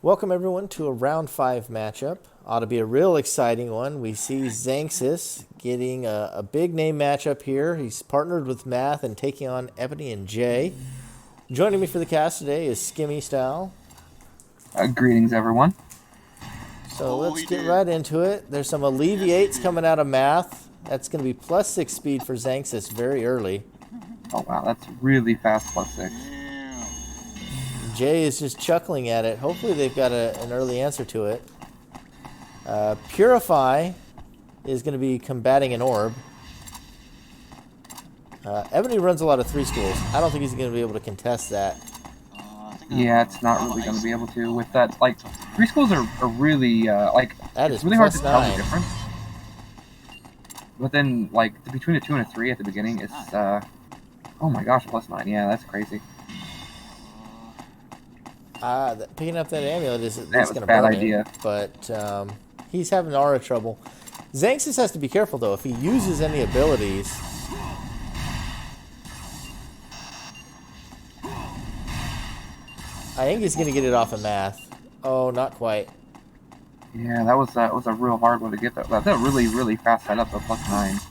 Welcome everyone to a round 5 matchup. Ought to be a real exciting one. We see Xanxus getting a big name matchup here. He's partnered with Math and taking on Ebony and Jay. Joining me for the cast today is Skimmy Style. Greetings, everyone. So let's get right into it. There's some alleviates coming out of Math. That's going to be +6 speed for Xanxus very early. Oh wow, that's really fast +6. Jay is just chuckling at it. Hopefully they've got an early answer to it. Purify is going to be combating an orb. Ebony runs a lot of 3 schools. I don't think he's going to be able to contest that. Yeah, it's not really going to be able to with that. Like, 3 schools are really it's really hard to tell the difference. But then, like, between a 2 and a 3 at the beginning, it's oh my gosh, +9. Yeah, that's crazy. Picking up that amulet is going to bad burn idea. him, but he's having aura trouble. Xanxus has to be careful though. If he uses any abilities, I think he's going to get it off of Math. Oh, not quite. Yeah, that was a real hard one to get. That's a really fast setup of +9.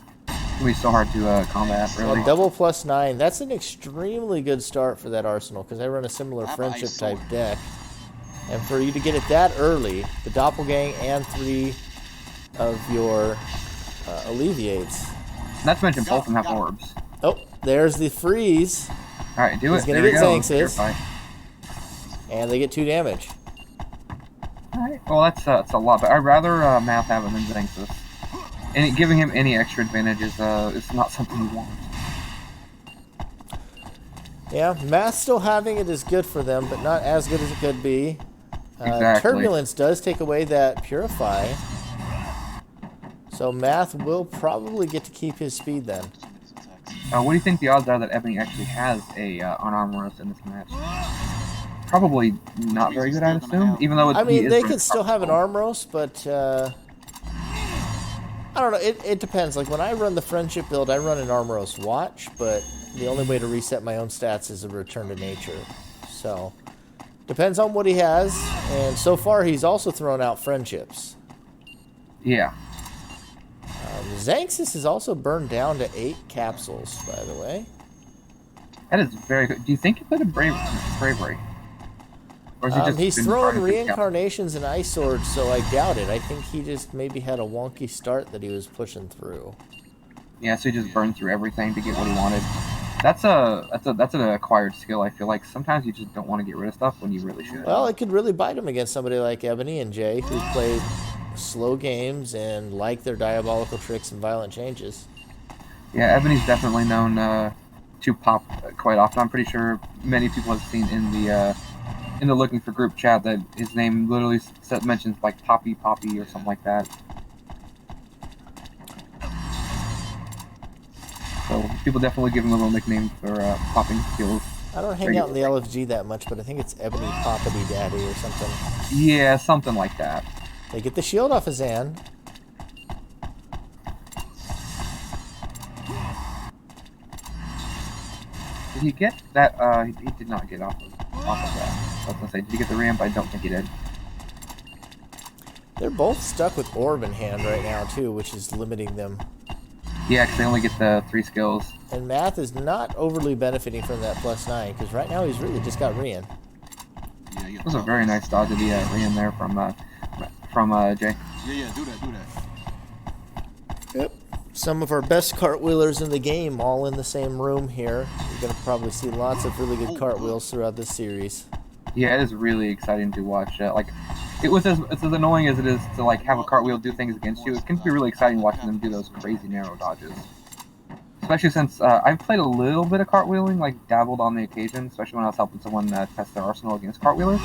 It's gonna be so hard to combat, really. A double +9. That's an extremely good start for that arsenal because I run a similar friendship type deck. And for you to get it that early, the doppelgang and 3 of your alleviates. Not to mention both of them have orbs. Oh, there's the freeze. All right, do it. He's gonna get Xanxus, and they get 2 damage. All right. Well, that's a lot, but I'd rather Math have him than Xanxus. And giving him any extra advantage is not something you want. Yeah, Math still having it is good for them, but not as good as it could be. Exactly. Turbulence does take away that Purify. So Math will probably get to keep his speed then. What do you think the odds are that Ebony actually has an Armoros in this match? Probably not very good, I'd assume. Even though they could still have an Armoros, but I don't know. It depends. Like when I run the friendship build, I run an Armoros watch, but the only way to reset my own stats is a return to nature. So depends on what he has, and so far he's also thrown out friendships. Yeah. Xanxus is also burned down to 8 capsules, by the way. That is very good. Do you think he played a bravery? Or is he just he's throwing reincarnations and ice swords, so I doubt it. I think he just maybe had a wonky start that he was pushing through. Yeah, so he just burned through everything to get what he wanted. That's an acquired skill. I feel like sometimes you just don't want to get rid of stuff when you really should. Well, it could really bite him against somebody like Ebony and Jay, who played slow games and like their diabolical tricks and violent changes. Yeah, Ebony's definitely known to pop quite often. I'm pretty sure many people have seen in the looking for group chat that his name literally mentions like Poppy or something like that. So people definitely give him a little nickname for popping skills. I don't hang out in the LFG that much, but I think it's Ebony Poppity Daddy or something. Yeah, something like that. They get the shield off of Xan. Did he get that? He did not get off of that. I was gonna say, did he get the ramp? I don't think he did. They're both stuck with orb in hand right now too, which is limiting them. Yeah, because they only get the 3 skills. And Math is not overly benefiting from that +9, because right now he's really just got Rian. It was a very nice dodge of the Rian there from Jay. Yeah, do that. Yep. Some of our best cartwheelers in the game all in the same room here. You're going to probably see lots of really good cartwheels throughout this series. Yeah, it is really exciting to watch. It's as annoying as it is to like have a cartwheel do things against you. It can be really exciting watching them do those crazy narrow dodges. Especially since I've played a little bit of cartwheeling, like dabbled on the occasion, especially when I was helping someone test their arsenal against cartwheelers.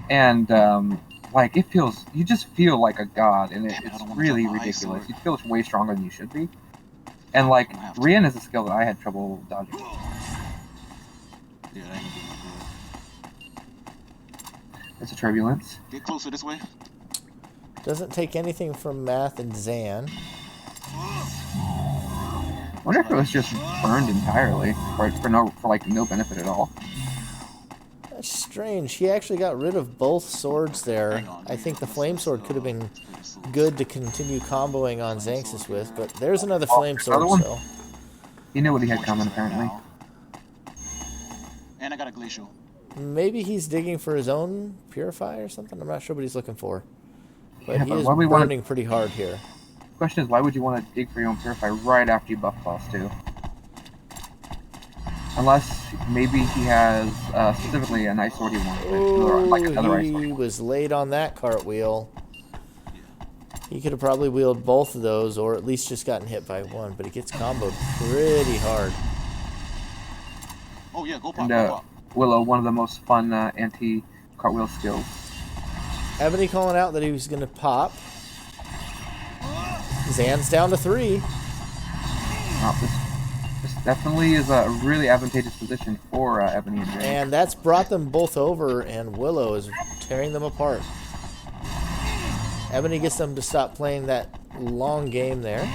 And you just feel like a god, and it's really ridiculous. You feel way stronger than you should be. And like Rian is a skill that I had trouble dodging. Yeah, that ain't gonna be It's a turbulence. good. Get closer this way. Doesn't take anything from Math and Xan. I wonder if it was just burned entirely, for no benefit at all. That's strange. He actually got rid of both swords there. Hang on. I think the flame sword could have been good to continue comboing on Xanxus with, but there's another flame sword another one? still. He knew what he had coming, apparently. And I got a glacial. Maybe he's digging for his own purify or something. I'm not sure what he's looking for. But Yeah, he but is why we wanna- burning pretty hard here. The question is, why would you want to dig for your own purify right after you buff class 2? Unless maybe he has specifically a nice sword he wanted, or like another ice sword. He was late on that cartwheel. He could have probably wheeled both of those, or at least just gotten hit by one, but he gets comboed pretty hard. Oh yeah, go pop, And go pop. Willow, one of the most fun anti-cartwheel skills. Ebony calling out that he was going to pop. Zan's down to 3. This definitely is a really advantageous position for Ebony and Jay. And that's brought them both over, and Willow is tearing them apart. Ebony gets them to stop playing that long game there.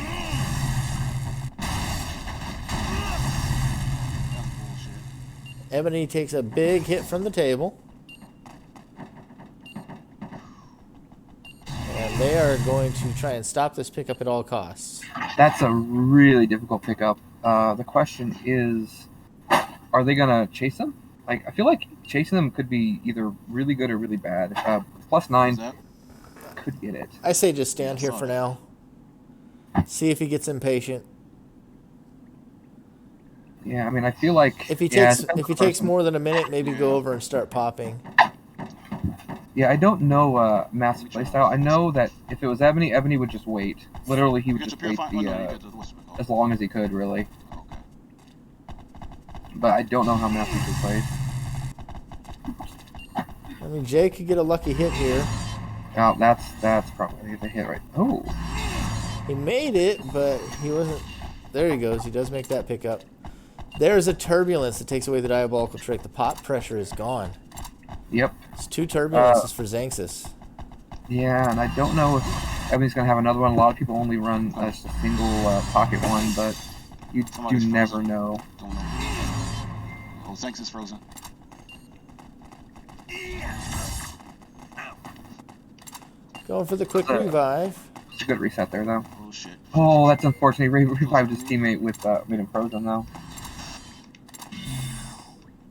That's bullshit. Ebony takes a big hit from the table. And they are going to try and stop this pickup at all costs. That's a really difficult pickup. The question is, are they gonna chase them? Like, I feel like chasing them could be either really good or really bad. Plus 9 Is that? could get it. I say just stand here for now. See if he gets impatient. Yeah, I mean, I feel like If he yeah, takes more than a minute, maybe go over and start popping. Yeah, I don't know Math's playstyle. I know that if it was Ebony, Ebony would just wait. Literally, he would Get your just wait purify. Oh, no, you get the what's it called? as long as he could, really. Okay. But I don't know how Math usually plays. I mean, Jay could get a lucky hit here. Oh, that's probably the hit right. Oh, He made it, but he wasn't. There he goes. He does make that pickup. There's a turbulence that takes away the diabolical trick. The pop pressure is gone. yep. It's 2 turbulences for Xanxus. Yeah, and I don't know if Ebony's gonna have another one. A lot of people only run just a single pocket one, but you Somebody's do never frozen. know. Don't know. Oh, Xanxus is frozen. Going for the quick revive. It's a good reset there, though. Oh shit. Oh, that's unfortunate. He revived his teammate with made him frozen, though.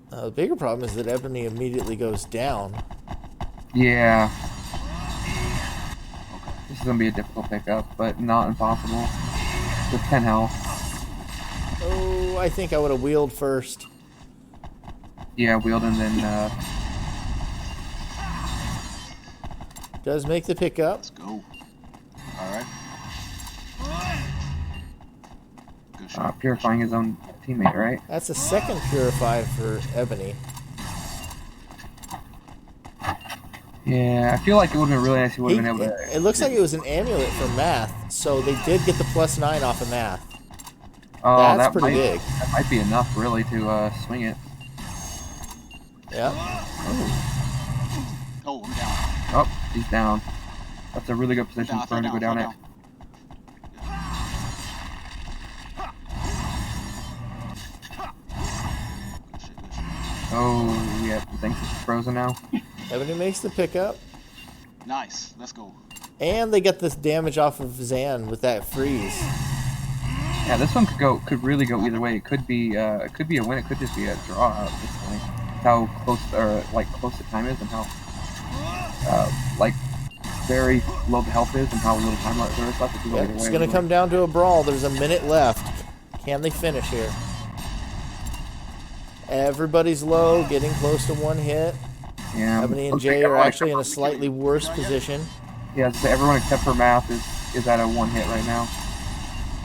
The bigger problem is that Ebony immediately goes down. Yeah, Okay. this is gonna be a difficult pickup, but not impossible. With 10 health. Oh, I think I would have wheeled first. Yeah, wheeled and then Does make the pickup. Let's go. All right. Good shot. purifying his own teammate, right? That's a second purify for Ebony. Yeah, I feel like it would have been really nice if he would have been able to. It looks like it was an amulet for Math, so they did get the +9 off of Math. Oh, That's that pretty might, big. That might be enough, really, to swing it. Yeah. Oh, I'm down. Oh, he's down. That's a really good position Down, for him to go down it. Good shit, good shit. Oh, yeah, thanks. It's frozen now. Ebony makes the pickup. Nice. Let's go. And they get this damage off of Xan with that freeze. Yeah, this one could really go either way. It could be a win. It could just be a draw at this point. How close close the time is, and how very low the health is, and how little time there is left. It could go Yep, either it's way, going to really. come down to a brawl. There's a minute left. Can they finish here? Everybody's low, getting close to one hit. Yeah. Ebony and looks like Jay are everyone actually in a except- slightly worse position. Yeah, so everyone except for Math is at a 1 hit right now.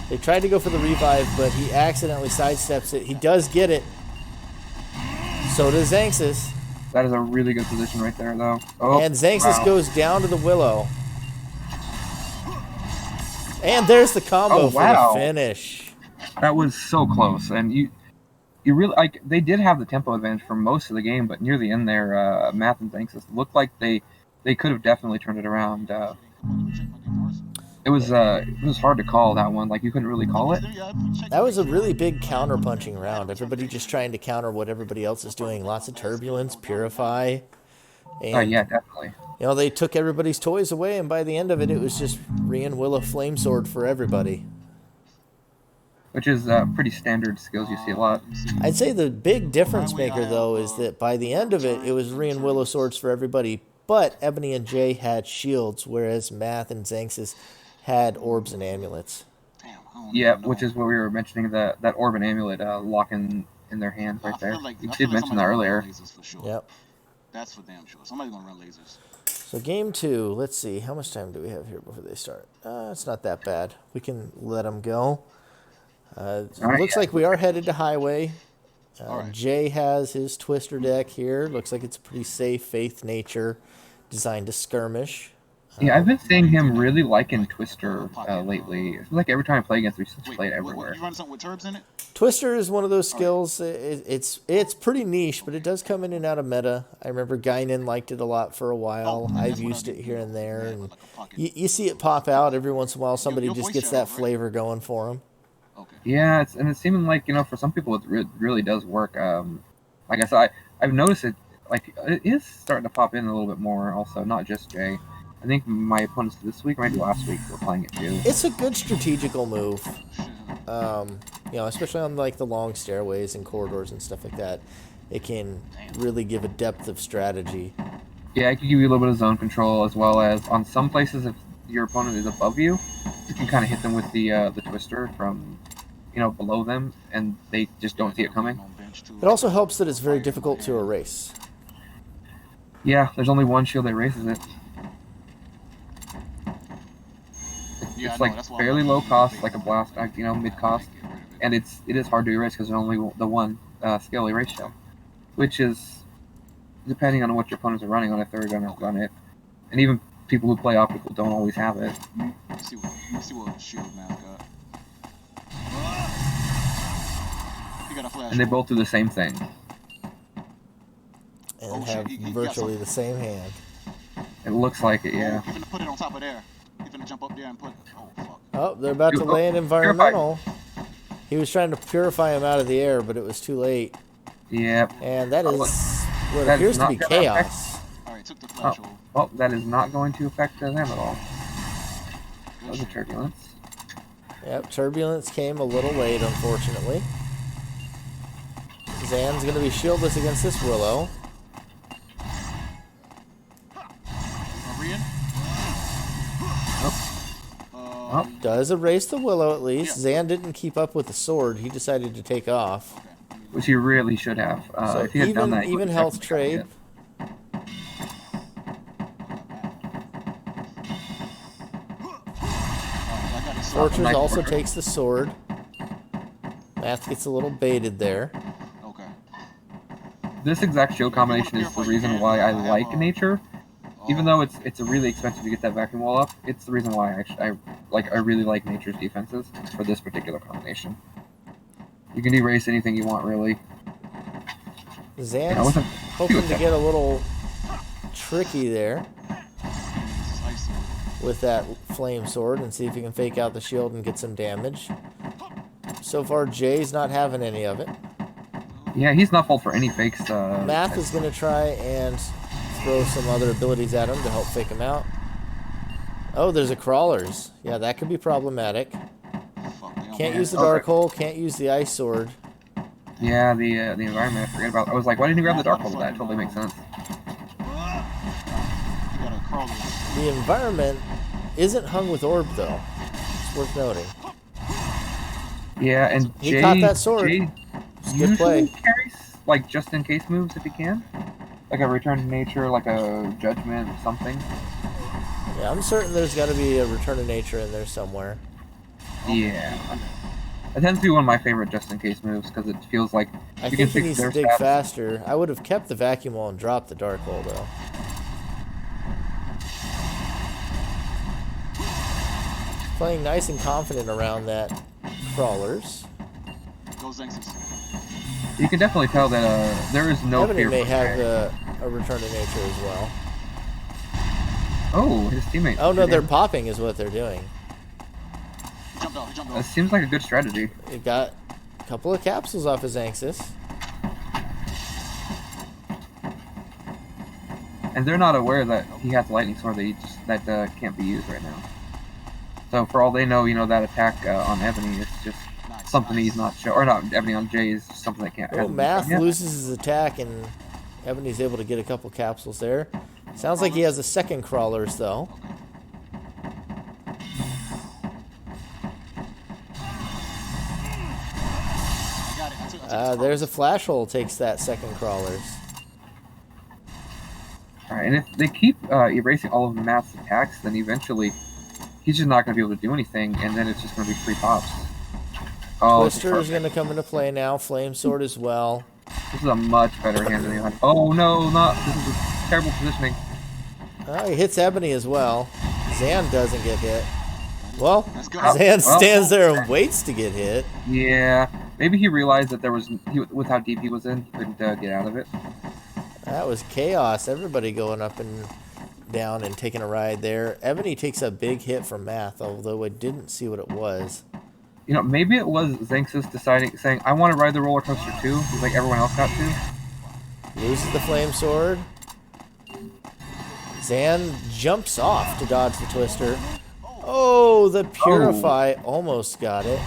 They tried to go for the revive, but he accidentally sidesteps it. He does get it. So does Xanxus. That is a really good position right there, though. Oh, And Xanxus wow. goes down to the Willow. And there's the combo Oh, for wow. the finish. That was so close, and you really they did have the tempo advantage for most of the game, but near the end there, Math and Xanxus looked like they could have definitely turned it around. It was hard to call that one. Like you couldn't really call it. That was a really big counter-punching round. Everybody just trying to counter what everybody else is doing. Lots of turbulence, purify. And, Yeah, definitely. you know, they took everybody's toys away, and by the end of it, it was just Rian Willow Flamesword for everybody. Which is pretty standard skills you see a lot. I'd say the big difference maker, though, is that by the end of it, it was Rian Willow Swords for everybody, but Ebony and Jay had shields, whereas Math and Xanxus had orbs and amulets. Damn, I don't Yeah, even know. which is what we were mentioning, that orb and amulet locking in their hand right there. You did mention that somebody's earlier. gonna run lasers for sure. Yep. That's for damn sure. Somebody's gonna run lasers. So game 2, let's see. How much time do we have here before they start? It's not that bad. We can let them go. right, Looks yeah. like we are headed to Highway. Alright. Jay has his Twister deck here. Looks like it's a pretty safe Faith Nature designed to skirmish. Yeah, I've been seeing him really liking Twister lately. It feels like every time I play against him, he's Wait, played what, everywhere. you run something with turbs in it? Twister is one of those skills. It's pretty niche, but it does come in and out of meta. I remember Guinan liked it a lot for a while. Oh, I've that's what used I it do. here and there, Yeah, and like a pocket. you see it pop out every once in a while. Somebody your just voice gets shadow, that right? flavor going for them. Okay. Yeah, it's seeming like, for some people it really does work. Like I said, I've noticed it, like, it is starting to pop in a little bit more also, not just Jay. I think my opponents this week, maybe last week, were playing it too. It's a good strategical move. Shit. Especially on like the long stairways and corridors and stuff like that. It can really give a depth of strategy. Yeah, it can give you a little bit of zone control, as well as on some places, if your opponent is above you, you can kind of hit them with the Twister from, below them, and they just don't see it coming. On bench too. It also helps that it's very difficult to erase. Yeah, there's only one shield that erases it. Yeah, I It's know, like that's why fairly I'm low using cost, big like a zone. blast, mid cost, Get rid of it. and it is hard to erase because there's only the one skill erase shell, which is depending on what your opponents are running on, if they're gonna run it, and even people who play optical don't always have it. Let's see what shield math got. He got a flash. And they both do the same thing. And Oh, shit, have he got virtually something. the same hand. It looks like it, yeah. He's gonna put it on top of there. He's gonna jump up there and put. Oh fuck. Oh, they're about to lay an environmental. He was trying to purify him out of the air, but it was too late. Yep. And that is what That appears is to be not gonna chaos. All right, took the flash hole. Well, that is not going to affect them at all. That was a turbulence. Yep, turbulence came a little late, unfortunately. Zan's going to be shieldless against this Willow. Rian? Oh. Does erase the Willow at least. Zan didn't keep up with the sword. He decided to take off. Okay. Which he really should have. So if he had done that, he even would've health definitely trade. I got a sword. Fortress Nice also work. takes the sword. Math gets a little baited there. Okay. gotten. This exact shield combination is the reason why I like nature. Even though it's really expensive to get that vacuum wall up, it's the reason why I really like nature's defenses for this particular combination. You can erase anything you want, really. Zan's I wasn't hoping to get a little tricky there with that flame sword and see if he can fake out the shield and get some damage. So far, Jay's not having any of it. Yeah, he's not fault for any fakes. Math is going to try and throw some other abilities at him to help fake him out. Oh, there's a crawlers. Yeah, that could be problematic. Can't use the dark hole, can't use the ice sword. Yeah, the environment. I forget about. I was like, why didn't you grab the dark hole? That totally makes sense. The environment isn't hung with orb though. It's worth noting. Yeah, and He Jay, caught that sword. Jay Good usually play. carries like just in case moves if he can, like a return to nature, like a judgment, or something. Yeah, I'm certain there's got to be a return to nature in there somewhere. Yeah, it tends to be one of my favorite just in case moves because it feels like I you think can he fix needs their to dig stats. faster. I would have kept the vacuum wall and dropped the dark hole though. Playing nice and confident around that crawlers. Go Xanxus. You can definitely tell that there is no Ebony fear. may for have Jay. a return to nature as well. Oh, his teammate. Oh no, did they're him. popping is what they're doing. jumped off. He jumped That off. seems like a good strategy. He got a couple of capsules off his Xanxus. And they're not aware that he has a lightning sword that can't be used right now. So for all they know, you know, that attack on Ebony is just something he's not sure, or not Ebony on Jay is just something that can't. Oh, Math loses his attack, and Ebony's able to get a couple capsules there. Sounds like he has a second crawlers though. Got it. I took his There's a flash hole, takes that second crawlers. All right, and if they keep erasing all of Math's attacks, then eventually he's just not going to be able to do anything, and then it's just going to be free pops. Oh, Twister is going to come into play now. Flame Sword as well. this is a much better hand than the other. Oh no, not this is a terrible positioning. He hits Ebony as well. Zan doesn't get hit. Well, Let's go. Zan stands there and waits to get hit. Yeah, maybe he realized that with how deep he was in, he couldn't get out of it. That was chaos. Everybody going up and down and taking a ride there. Ebony takes a big hit from Math, although I didn't see what it was. You know, maybe it was Xanxus saying, I want to ride the roller coaster too, just like everyone else got to. Loses the Flame Sword. Zan jumps off to dodge the Twister. Oh, the Purify almost got it.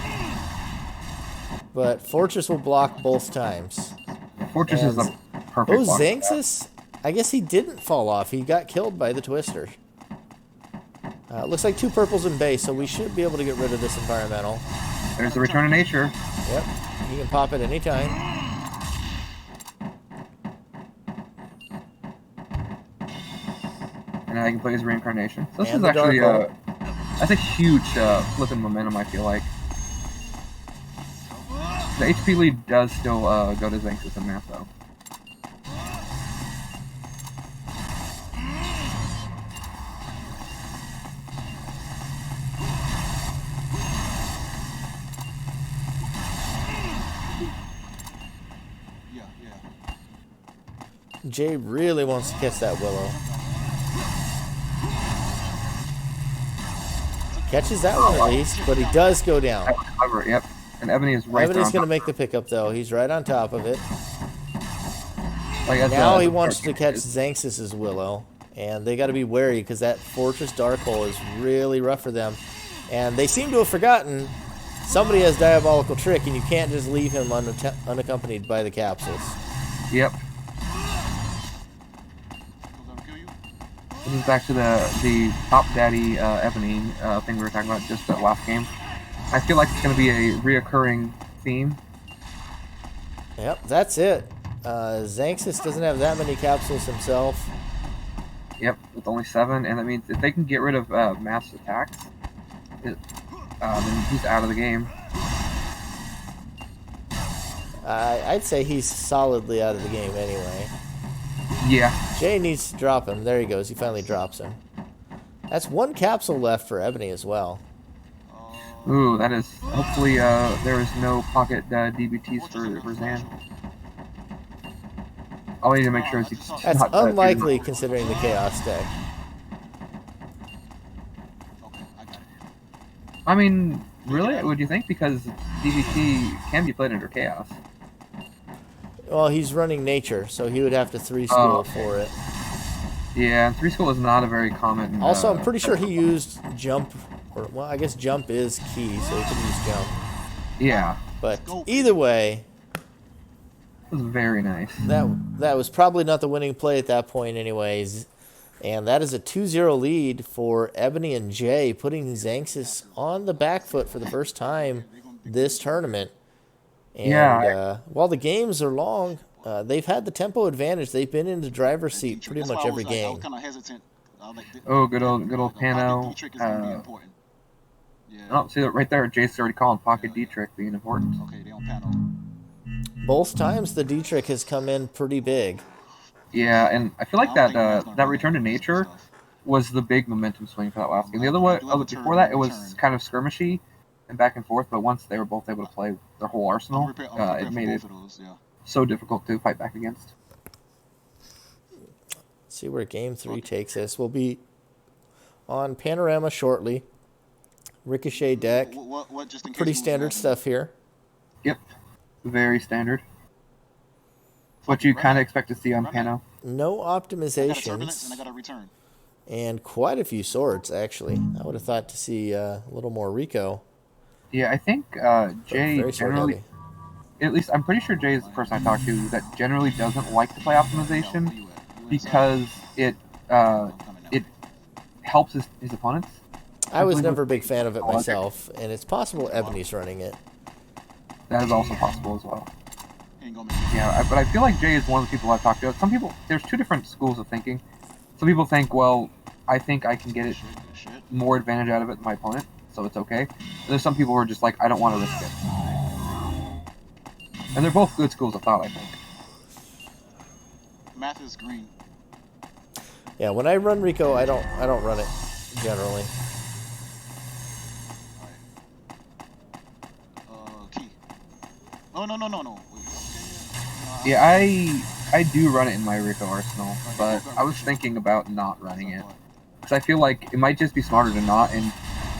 But Fortress will block both times. Fortress is the perfect Oh, block for that. Xanxus? I guess he didn't fall off. He got killed by the Twister. Looks like 2 purples in base, so we should be able to get rid of this environmental. There's the return of nature. Yep, he can pop it anytime. And then I can play his reincarnation. So this And is the actually Dark that's a huge flip in momentum, I feel like. The HP lead does still go to Xanxus and Math though. Yeah, yeah. Jay really wants to catch that Willow. Catches that one at least, but he does go down. That was clever, yep. And Ebony is right there. Ebony's on going to top. make the pickup, though. He's right on top of it. Like, that's Now a- he wants to catch Xanxus' Willow, and they got to be wary because that Fortress Dark Hole is really rough for them. And they seem to have forgotten somebody has Diabolical Trick, and you can't just leave him unaccompanied by the capsules. Yep. Goes over kill you. This is back to the Top Daddy Ebony thing we were talking about just that last game. I feel like it's going to be a reoccurring theme. Yep, that's it. Xanxus doesn't have that many capsules himself. Yep, with only 7, and that means if they can get rid of mass attacks, then he's out of the game. I'd say he's solidly out of the game anyway. Yeah. Jay needs to drop him. There he goes. He finally drops him. That's 1 capsule left for Ebony as well. Ooh, that is. Hopefully, there is no pocket DBTs for Zan. All I need to make sure is he's That's not unlikely considering the Chaos deck. Okay, I got it. I mean, really? Would you think? Because DBT can be played under Chaos. Well, he's running Nature, so he would have to 3-school for it. Yeah, and 3-school is not a very common. Also, I'm pretty sure he used Jump, or well, I guess Jump is key, so he could use Jump. Yeah, But either way, it was very nice. that was probably not the winning play at that point anyways. And that is a 2-0 lead for Ebony and Jay, putting Xanxus on the back foot for the first time this tournament. And Yeah. while the games are long, they've had the tempo advantage. They've been in the driver's seat pretty That's much why I every was, like, I game. was kind of hesitant. Oh, good old Pocket Pano. D-trick is gonna be important. Yeah. Oh, see that right there? Jace already calling pocket D-trick being important. Okay, they on panel. Both times the D-trick has come in pretty big. Yeah, and I feel like that return to nature was the big momentum swing for that last game. The other one, before that, it was kind of skirmishy and back and forth. But once they were both able to play their whole arsenal, it made it so difficult to fight back against. See where Game 3 takes us. We'll be on Panorama shortly. Ricochet deck. What just in case Pretty moves standard happen? stuff here. Yep. Very standard. What you kind of expect to see on Pano. No I got a turbulence and I optimizations. got a return. And quite a few swords, actually. I would have thought to see a little more Rico. Yeah, I think Jay Very sword generally, heavy. at least I'm pretty sure Jay is the person I talked to that generally doesn't like to play optimization Where you at? You inside? because it I'm coming now. it helps his opponents. I was believe never a with big fan of it logic. myself, and it's possible Ebony's running it. That is also possible as well. Ain't gonna make it. Yeah, but I feel like Jay is one of the people I've talked to. Some people, there's two different schools of thinking. Some people think, well, I think I can get it Shit. more advantage out of it than my opponent, so it's okay. And there's some people who are just like, I don't want to risk it. And they're both good schools of thought, I think. Math is green. Yeah, when I run Rico, I don't run it generally. Key. No. Wait, Yeah, I do run it in my Rico arsenal, but I was thinking about not running it. Because I feel like it might just be smarter to not and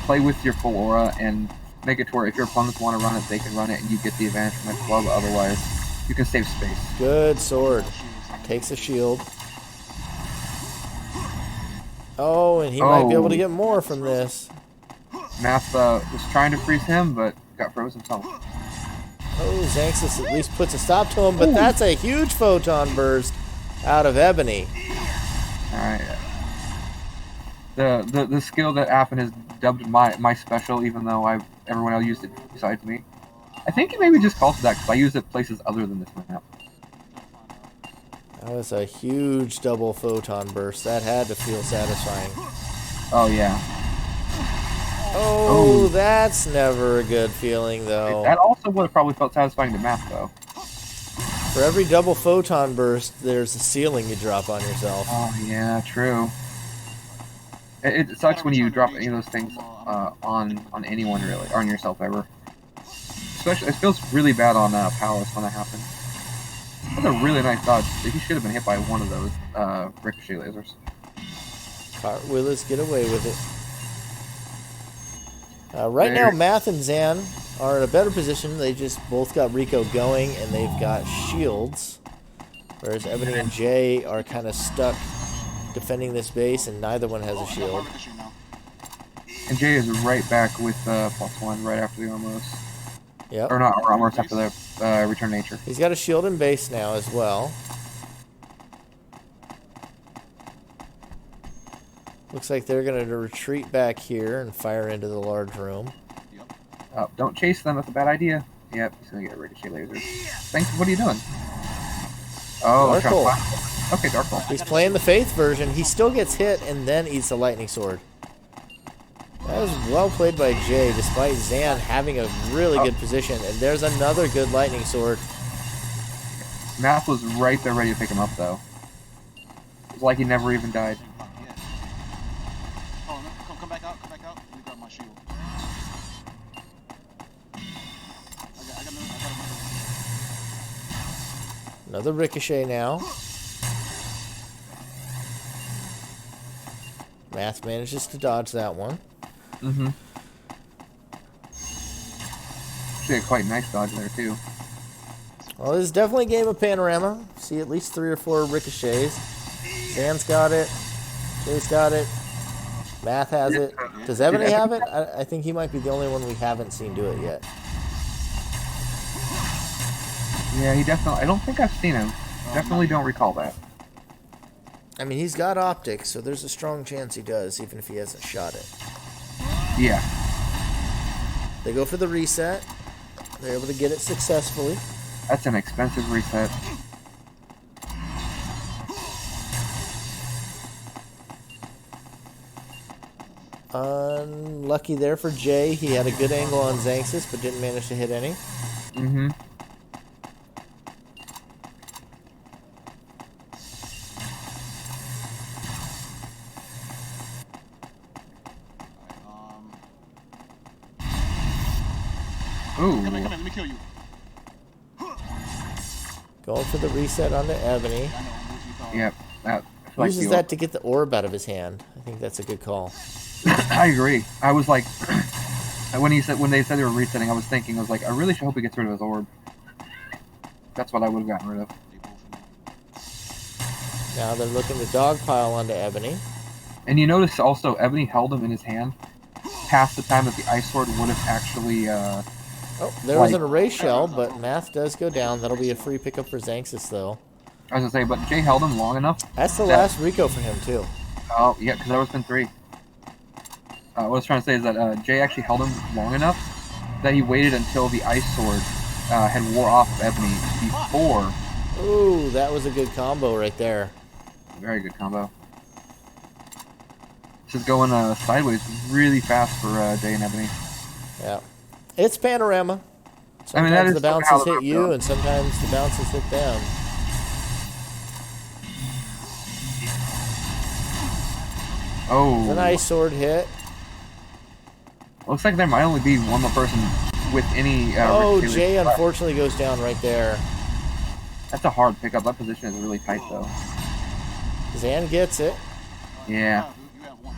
play with your full aura and make it to where if your opponents want to run it, they can run it and you get the advantage from it as well, but otherwise you can save space. Good sword. Takes a shield. Oh, and he might be able to get more from this. Math was trying to freeze him, but got froze himself. Oh, Xanxus at least puts a stop to him, but that's a huge photon burst out of Ebony. Alright. The skill that Appen has dubbed my special, even though everyone else used it besides me. I think it maybe just calls for that because I use it places other than this map. That was a huge double photon burst. That had to feel satisfying. Oh yeah. Oh, that's never a good feeling, though. That also would have probably felt satisfying to Math though. For every double photon burst, there's a ceiling you drop on yourself. Oh yeah, true. It sucks when you drop any of those things on anyone really, or on yourself ever. Especially, it feels really bad on Palace when that happens. That's a really nice dodge. He should have been hit by one of those ricochet lasers. Cartwheelers get away with it. Right now, Math and Zan are in a better position. They just both got Rico going, and they've got shields. Whereas Ebony and Jay are kind of stuck defending this base, and neither one has a shield. And Jay is right back with +1 right after the Ormos. Yep. Or not Ormos, after the Return Nature. He's got a shield in base now as well. Looks like they're going to retreat back here and fire into the large room. Don't chase them, that's a bad idea. Yep, he's gonna get a ricochet laser. Thanks, what are you doing? Oh, Dark Hole. Okay, Dark Hole. He's playing the Faith version. He still gets hit and then eats a lightning sword. That was well played by Jay, despite Zan having a really good position. And there's another good lightning sword. Math was right there ready to pick him up, though. It was like he never even died. Oh, no, come back out. Let me grab my shield. I got Another ricochet now. Math manages to dodge that one. Mm-hmm. Actually, a quite nice dodge there, too. Well, this is definitely a game of panorama. See at least 3 or 4 ricochets. Zan's got it. Jay's got it. Math has it. Does Ebony have it? I think he might be the only one we haven't seen do it yet. Yeah, he definitely... I don't think I've seen him. Definitely don't recall that. I mean, he's got optics, so there's a strong chance he does, even if he hasn't shot it. Yeah. They go for the reset. They're able to get it successfully. That's an expensive reset. Unlucky there for Jay. He had a good angle on Xanxus, but didn't manage to hit any. Mm-hmm. Ooh. Come in, let me kill you. Going for the reset onto Ebony. I know, I'm losing thought. Yep. That, I feel like Uses that to get the orb out of his hand. I think that's a good call. I agree. I was like, And when they said they were resetting, I was thinking, I was like, I really should hope he gets rid of his orb. That's what I would have gotten rid of. They both in there. Now they're looking to dogpile onto Ebony. And you notice also, Ebony held him in his hand past the time that the ice sword would have actually. Oh, there was an erase shell, but Math does go down. That'll be a free pickup for Xanxus, though. I was gonna say, but Jay held him long enough. That's the last Rico for him, too. Oh yeah, because that was been 3. What I was trying to say is that Jay actually held him long enough that he waited until the ice sword had wore off of Ebony before. Ooh, that was a good combo right there. Very good combo. This is going sideways really fast for Jay and Ebony. Yeah. It's panorama. Sometimes I mean, that is the sort of how bounces the hit rep you, goes. and sometimes the bounces hit them. Oh. It's an ice sword hit. Looks like there might only be one more person with any. Oh, Rick Jay Taylor. unfortunately goes down right there. That's a hard pickup. That position is really tight, though. Zan gets it. Yeah. You have one.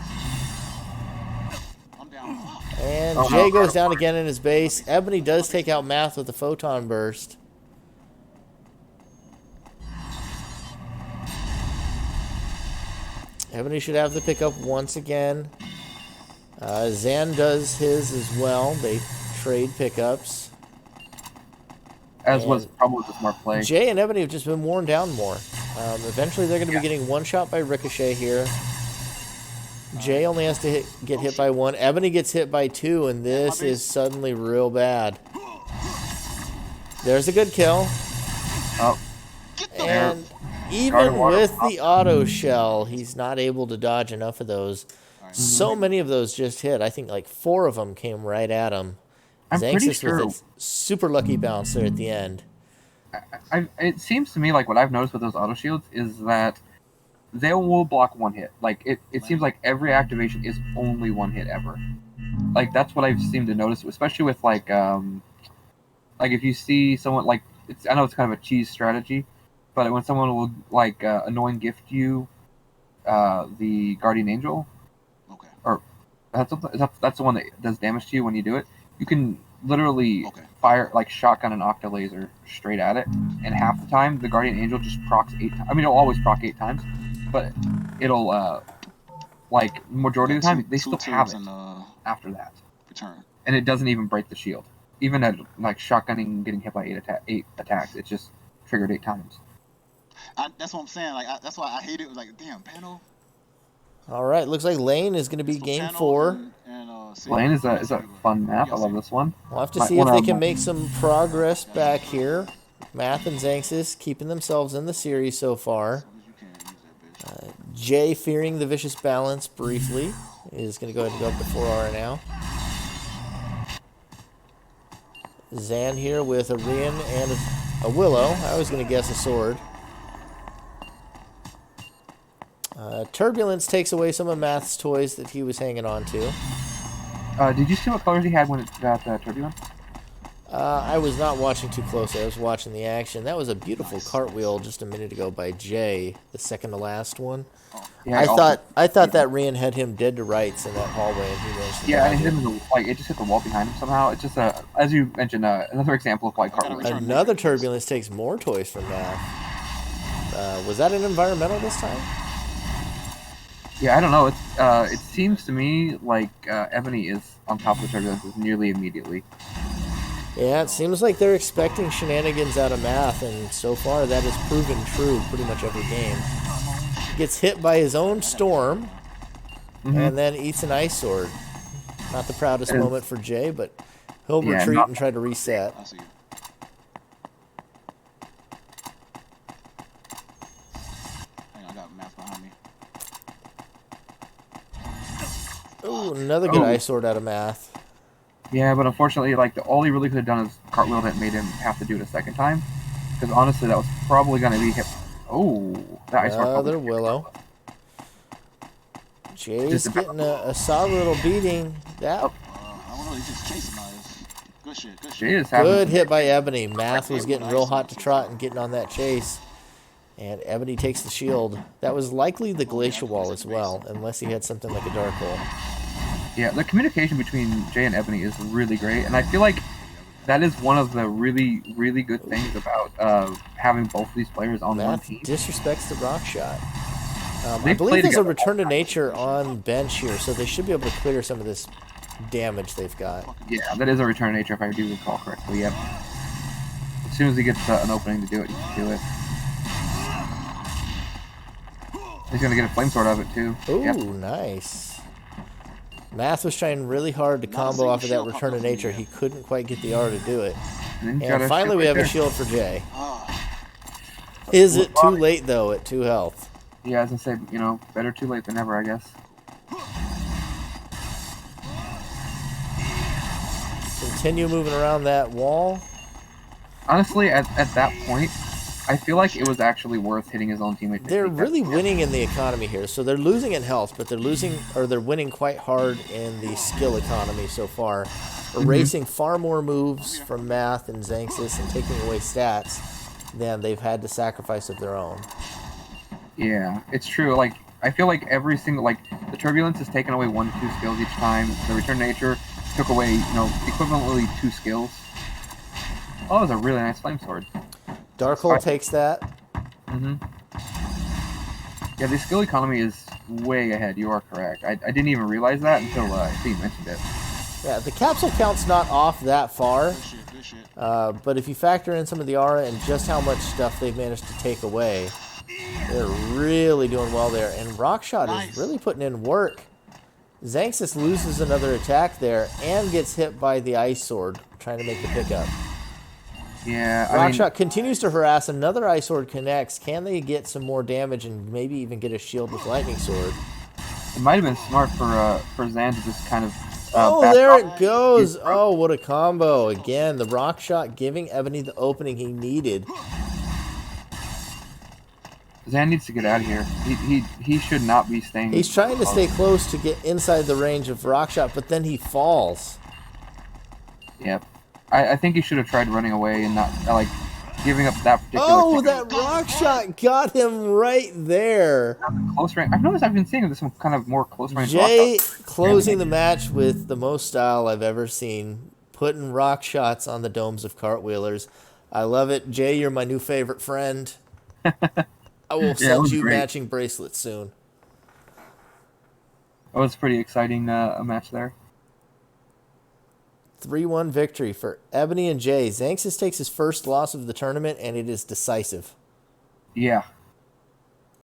I'm down. And Oh, Jay no. goes down again in his base. Ebony does take out Math with a photon burst. Ebony should have the pickup once again. Zan does his as well. They trade pickups. As was And probably the smart play. Jay and Ebony have just been worn down more. Eventually they're going to be getting one shot by Ricochet here. Jay only has to get hit by 1. Ebony gets hit by 2, and this is suddenly real bad. There's a good kill. Oh, And Guard even water. with the auto shell, he's not able to dodge enough of those. So many of those just hit. I think like 4 of them came right at him. I'm pretty Xanxus sure. with a super lucky bounce there at the end. It seems to me like what I've noticed with those auto shields is that they will block 1 hit. Like it seems like every activation is only 1 hit ever. Like that's what I've seemed to notice, especially with like if you see someone like I know it's kind of a cheese strategy, but when someone will like annoying gift you the Guardian Angel, Okay. or that's the one that does damage to you when you do it. You can literally Okay. fire like shotgun an octa laser straight at it, and half the time the Guardian Angel just procs 8 times. I mean, it'll always proc 8 times, but it'll like majority of the time they still have it after that, Return. and it doesn't even break the shield. Even at like shotgunning and getting hit by 8 attacks, it's just triggered 8 times. That's what I'm saying. Like that's why I hate it. Like damn, panel. All right, looks like Lane is going to be So game panel 4. and Lane is a fun map. I love this one. We'll have to Might see if wanna- they can make some progress back here. Math and Xanxus keeping themselves in the series so far. You can't use that bitch. Jay, fearing the vicious balance briefly, is going to go ahead and go up to 4R now. Zan here with a Rian and a Willow. I was going to guess a sword. Turbulence takes away some of Math's toys that he was hanging on to. Did you see what colors he had when it got turbulent? I was not watching too closely. I was watching the action. That was a beautiful cartwheel just a minute ago by Jay, the second to last one. Yeah, I thought that Rian had him dead to rights in that hallway, and he managed to Yeah, dodge and it, it. hit him in the, it just hit the wall behind him somehow. It's just as you mentioned, another example of like cartwheel. Another turbulence takes more toys from Math. Was that an environmental this time? Yeah, I don't know. It seems to me like Ebony is on top of the turbulences nearly immediately. Yeah, it seems like they're expecting shenanigans out of Math, and so far that has proven true pretty much every game. Gets hit by his own storm, and then eats an ice sword. Not the proudest moment for Jay, but he'll retreat and try to reset. I see you. Hang on, I got math behind me. Ooh, another good ice sword out of Math. Yeah, but unfortunately, like all he really could have done is cartwheel that made him have to do it a second time. Because honestly, that was probably going to be hit. Oh, that ice sword. Another Willow. Jay's getting a solid little beating. That I don't know. He's just chasing my ass. Good shit. Good Jay shit. is having good hit by Ebony. Math was getting real hot to trot and getting on that chase. And Ebony takes the shield. That was likely the glacial wall as well, unless he had something like a dark hole. Yeah, the communication between Jay and Ebony is really great, and I feel like that is one of the really, really good things about having both of these players on one Math team. disrespects the rock shot. I They believe play there's a together return to all the time. nature on bench here, so they should be able to clear some of this damage they've got. Yeah, that is a return of nature if I do recall correctly. Yep. As soon as he gets an opening to do it, he can do it. He's gonna get a flame sword out of it too. Ooh, Yep. nice. Math was trying really hard to combo off of that return to nature. He couldn't quite get the R to do it. And, then you got And a finally shield we right have a there. shield for Jay. Ah, Is it too late though at 2 health? Yeah, as I said, you know, better too late than never, I guess. Continue moving around that wall. Honestly, at that point, I feel like it was actually worth hitting his own teammate. They're really winning in the economy here. So they're losing in health, but they're winning quite hard in the skill economy so far. Erasing far more moves from Math and Xanxus and taking away stats than they've had to sacrifice of their own. Yeah, it's true. Like, I feel like every single, like, the Turbulence has taken away 1 to 2 skills each time. The Return to Nature took away, you know, equivalently 2 skills. Oh, that was a really nice flame sword. Dark Hole takes that. Yeah, the skill economy is way ahead. You are correct. I didn't even realize that until I think you mentioned it. Yeah, the capsule count's not off that far. good shit, good shit. But if you factor in some of the aura and just how much stuff they've managed to take away, they're really doing well there. And Rockshot is really putting in work. Xanxus loses another attack there and gets hit by the Ice Sword, trying to make the pickup. Yeah, I mean, Rockshot continues to harass. Another Ice Sword connects. Can they get some more damage and maybe even get a shield with Lightning Sword? it might have been smart for Zan to just kind of. Oh, back there off. it goes. Oh, what a combo. Again, the Rockshot giving Ebony the opening he needed. Zan needs to get out of here. He should not be staying. He's trying to stay close to get inside the range of Rockshot, but then he falls. Yep. I think he should have tried running away and not like giving up that particular. Oh, kick. that Rockshot got him right there. Close range. I've noticed I've been seeing this one kind of more close range. Jay Rockshot. closing the match with the most style I've ever seen, putting rock shots on the domes of cartwheelers. I love it. Jay, you're my new favorite friend. I will it send was you great. matching bracelets soon. That was a pretty exciting a match there. 3-1 victory for Ebony and Jay. Xanxus takes his first loss of the tournament, and it is decisive. Yeah,